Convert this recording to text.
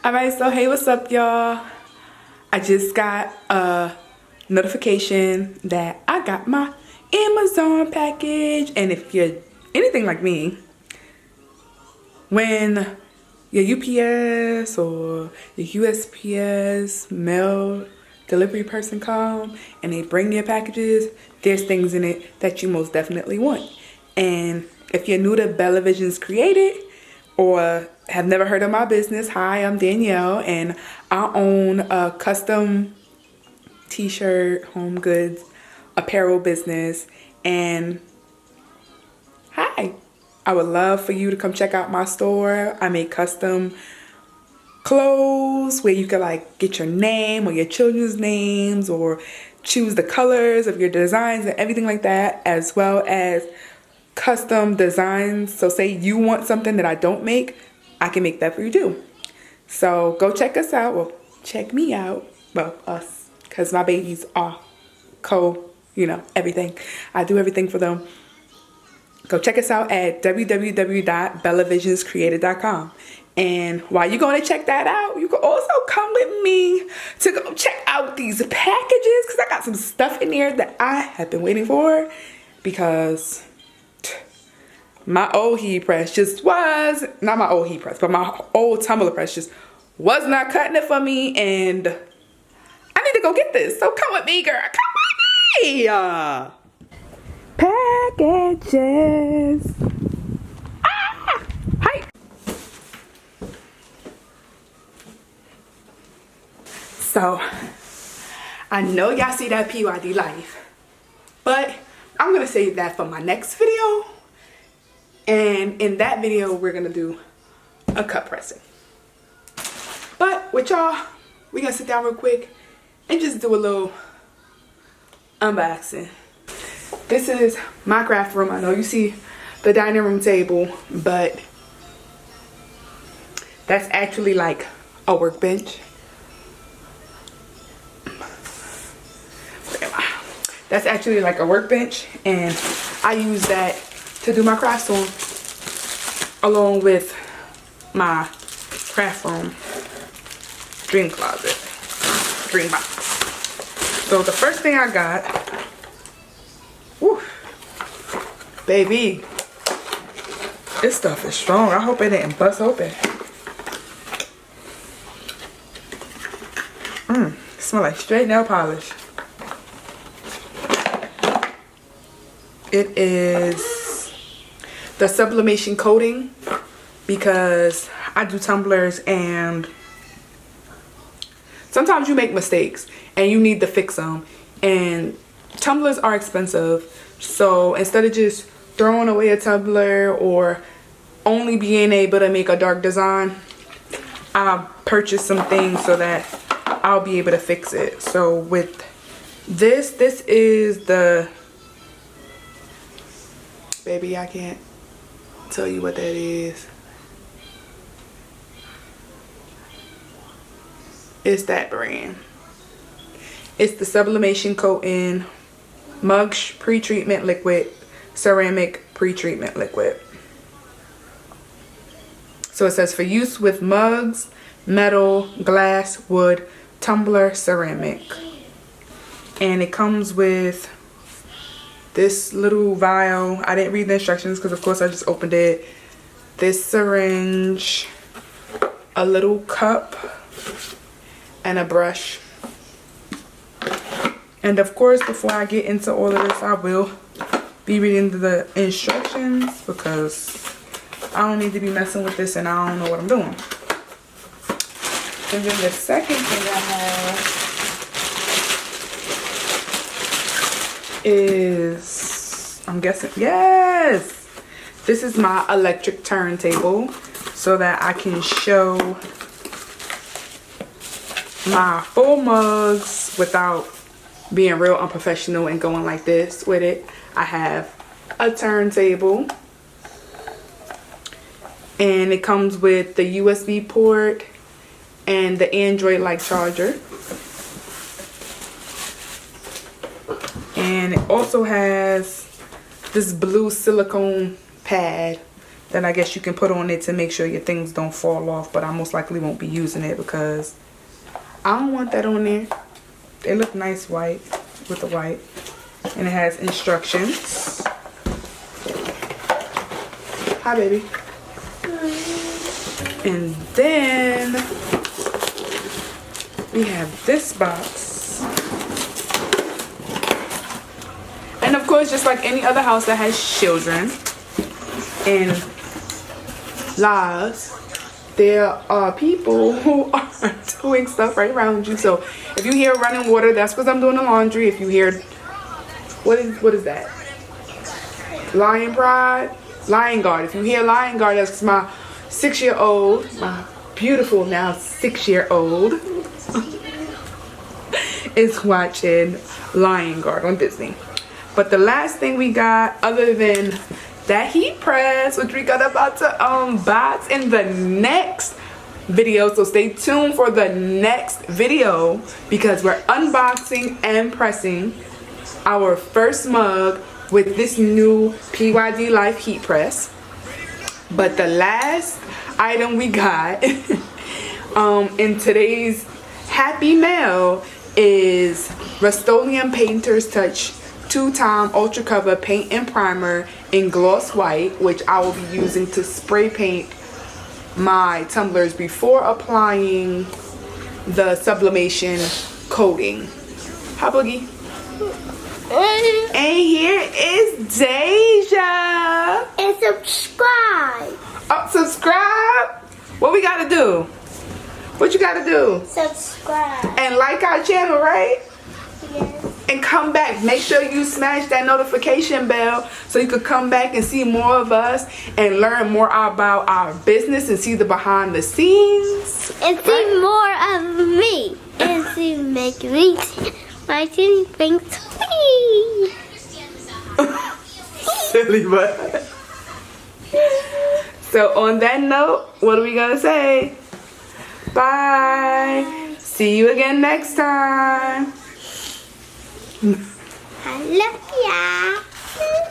Alright, so hey, what's up, y'all? I just got a notification that I got my Amazon package. And if you're anything like me, when your UPS or your USPS mail delivery person come and they bring your packages, there's things in it that you most definitely want. And if you're new to Bella Visions Created or have never heard of my business, hi, I'm Danielle, and I own a custom t-shirt, home goods, apparel business. And hi, I would love for you to come check out my store. I make custom clothes where you can like get your name or your children's names or choose the colors of your designs and everything like that, as well as custom designs. So say you want something that I don't make, I can make that for you too. So go check us out. Well, check me out. Well, us, because my babies are everything. I do everything for them. Go check us out at www.bellavisionscreated.com. And while you're going to check that out, you can also come with me to go check out these packages, because I got some stuff in there that I have been waiting for, because my old heat press just was, not my old heat press, but my old tumbler press just was not cutting it for me, and I need to go get this. So come with me, girl. Come with me. Packages. Hi. So, I know y'all see that PYD life, but I'm going to save that for my next video. And in that video, we're going to do a cut pressing. But with y'all, we're going to sit down real quick and just do a little unboxing. This is my craft room. I know you see the dining room table, but that's actually like a workbench. That's actually like a workbench, and I use that to do my crafts on, along with my craft room dream closet, dream box. So the first thing I got, whew, baby, this stuff is strong. I hope it didn't bust open. It smells like straight nail polish. It is the sublimation coating, because I do tumblers and sometimes you make mistakes and you need to fix them, and tumblers are expensive. So instead of just throwing away a tumbler or only being able to make a dark design, I'll purchase some things so that I'll be able to fix it. So with this is the, baby, I can't tell you what that is. It's that brand. It's the sublimation coating mug pre-treatment liquid, ceramic pre-treatment liquid. So it says for use with mugs, metal, glass, wood, tumbler, ceramic. And it comes with this little vial. I didn't read the instructions because of course I just opened it. This syringe, a little cup, and a brush. And of course, before I get into all of this, I will be reading the instructions, because I don't need to be messing with this and I don't know what I'm doing. And then the second thing I have is, I'm guessing, yes, this is my electric turntable, so that I can show my full mugs without being real unprofessional and going like this with it. I have a turntable, and it comes with the USB port and the Android like charger. And it also has this blue silicone pad that I guess you can put on it to make sure your things don't fall off, but I most likely won't be using it because I don't want that on there. They look nice white with the white, and it has instructions. Hi, baby. And then we have this box. And of course, just like any other house that has children and lives, there are people who are doing stuff right around you. So if you hear running water, that's because I'm doing the laundry. If you hear, what is that? Lion Pride? Lion Guard. If you hear Lion Guard, that's my 6-year-old, my beautiful now 6-year-old, is watching Lion Guard on Disney. But the last thing we got, other than that heat press, which we got about to unbox in the next video, so stay tuned for the next video because we're unboxing and pressing our first mug with this new PYD Life heat press. But the last item we got in today's happy mail is Rust-Oleum Painter's Touch 2-time Ultra Cover Paint and Primer in Gloss White, which I will be using to spray paint my tumblers before applying the sublimation coating. Hi, Boogie. And here is Deja. And subscribe. Oh, subscribe? What we gotta do? What you gotta do? Subscribe. And like our channel, right? Yes. And come back. Make sure you smash that notification bell so you could come back and see more of us and learn more about our business and see the behind the scenes. And see more of me. And see make me my teeny things sweet. Silly butt. So on that note, what are we gonna say? Bye. See you again next time. I love ya.